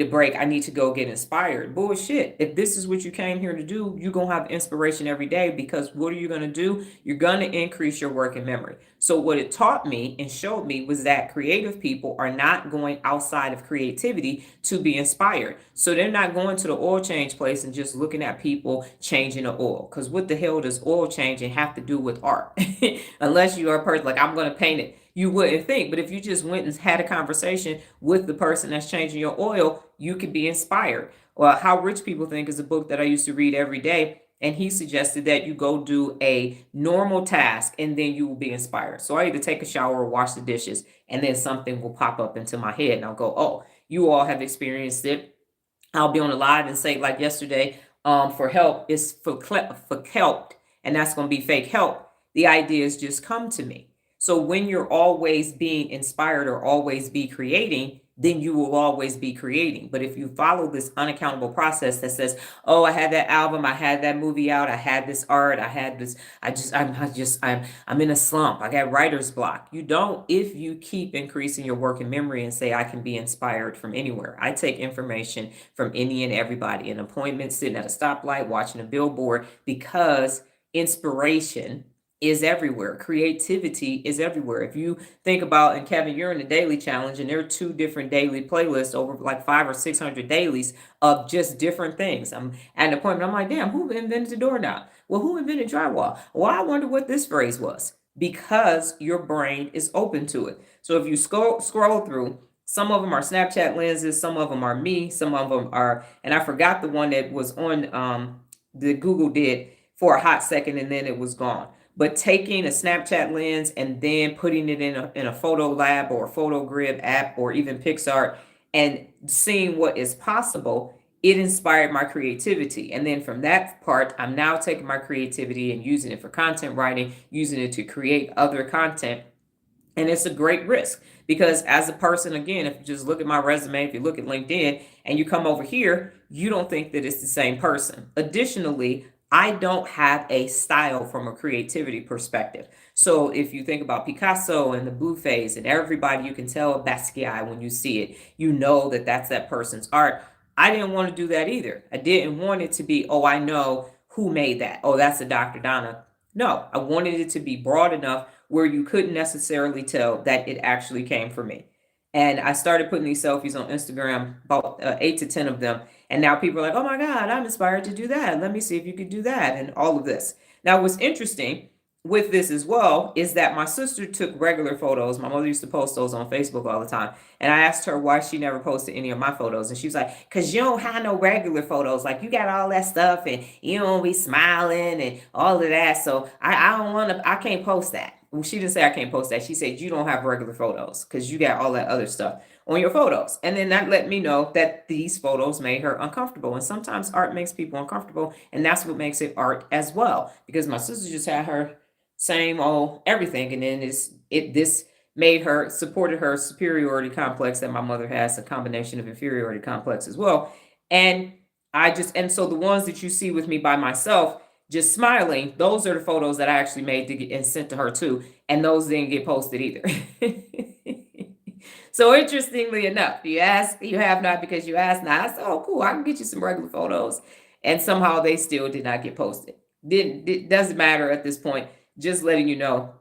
a break. I need to go get inspired. Bullshit. If this is what you came here to do, you're going to have inspiration every day, because what are you going to do? You're going to increase your working memory. So what it taught me and showed me was that creative people are not going outside of creativity to be inspired. So they're not going to the oil change place and just looking at people changing the oil. Because what the hell does oil changing have to do with art? Unless you are a person like, I'm going to paint it, you wouldn't think. But if you just went and had a conversation with the person that's changing your oil, you could be inspired. Well, How Rich People Think is a book that I used to read every day. And he suggested that you go do a normal task and then you will be inspired. So I either take a shower or wash the dishes, and then something will pop up into my head and I'll go, oh, you all have experienced it. I'll be on the live and say, like yesterday, for help is for help, and that's going to be fake help. The ideas just come to me. So when you're always being inspired or always be creating, then you will always be creating. But if you follow this unaccountable process that says, oh, I had that album, I had that movie out, I had this art, I had this, I'm in a slump, I got writer's block. You don't. If you keep increasing your working memory and say, I can be inspired from anywhere. I take information from any and everybody, an appointment, sitting at a stoplight, watching a billboard, because inspiration is everywhere. Creativity is everywhere. If you think about, and Kevin, you're in the daily challenge, and there are 2 different daily playlists, over like 500 or 600 dailies of just different things. I'm at an appointment, I'm like, damn, who invented the doorknob? Well, who invented drywall? Well, I wonder what this phrase was, because your brain is open to it. So if you scroll through, some of them are Snapchat lenses, some of them are me, some of them are, and I forgot the one that was on the Google did for a hot second and then it was gone. But taking a Snapchat lens and then putting it in a photo lab or a photo grid app or even PixArt, and seeing what is possible, it inspired my creativity. And then from that part, I'm now taking my creativity and using it for content writing, using it to create other content. And it's a great risk, because as a person, again, if you just look at my resume, if you look at LinkedIn and you come over here, you don't think that it's the same person. Additionally, I don't have a style from a creativity perspective. So if you think about Picasso and the blue phase, and everybody, you can tell Basquiat when you see it, you know that that's that person's art. I didn't want to do that either. I didn't want it to be, oh, I know who made that. Oh, that's a Dr. Donna. No, I wanted it to be broad enough where you couldn't necessarily tell that it actually came from me. And I started putting these selfies on Instagram, about 8 to 10 of them. And now people are like, oh my God, I'm inspired to do that. Let me see if you could do that, and all of this. Now, what's interesting with this as well is that my sister took regular photos. My mother used to post those on Facebook all the time. And I asked her why she never posted any of my photos. And she was like, because you don't have no regular photos. Like, you got all that stuff and you don't be smiling and all of that. So I don't want to, I can't post that. Well, she didn't say I can't post that. She said you don't have regular photos because you got all that other stuff on your photos. And then that let me know that these photos made her uncomfortable. And sometimes art makes people uncomfortable. And that's what makes it art as well. Because my sister just had her same old everything. And then this made her, supported her superiority complex that my mother has, a combination of inferiority complex as well. And and so the ones that you see with me by myself, just smiling, those are the photos that I actually made to get and sent to her too. And those didn't get posted either. So interestingly enough, you ask, you have not because you asked not. I said, oh, cool, I can get you some regular photos. And somehow they still did not get posted. It doesn't matter at this point, just letting you know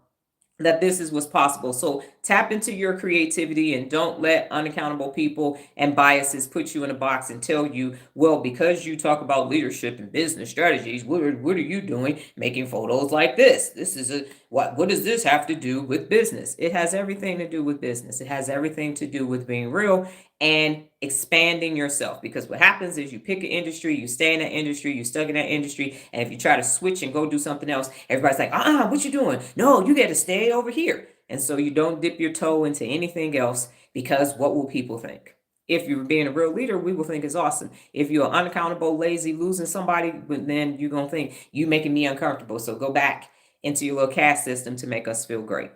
that this is what's possible. So tap into your creativity and don't let unaccountable people and biases put you in a box and tell you, well, because you talk about leadership and business strategies, what are you doing making photos like this? This is what does this have to do with business? It has everything to do with business. It has everything to do with being real and expanding yourself. Because what happens is you pick an industry, you stay in that industry, you're stuck in that industry, and if you try to switch and go do something else, everybody's like, what you doing? No, you got to stay over here. And so you don't dip your toe into anything else, because what will people think? If you're being a real leader, we will think it's awesome. If you're unaccountable, lazy, losing somebody, then you're going to think you making me uncomfortable. So go back into your little caste system to make us feel great.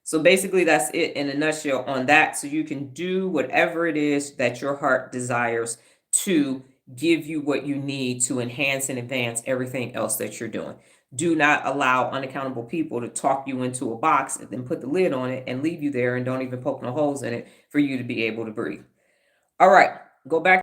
So basically that's it in a nutshell on that. So you can do whatever it is that your heart desires to give you what you need to enhance and advance everything else that you're doing. Do not allow unaccountable people to talk you into a box and then put the lid on it and leave you there and don't even poke no holes in it for you to be able to breathe. All right. Go back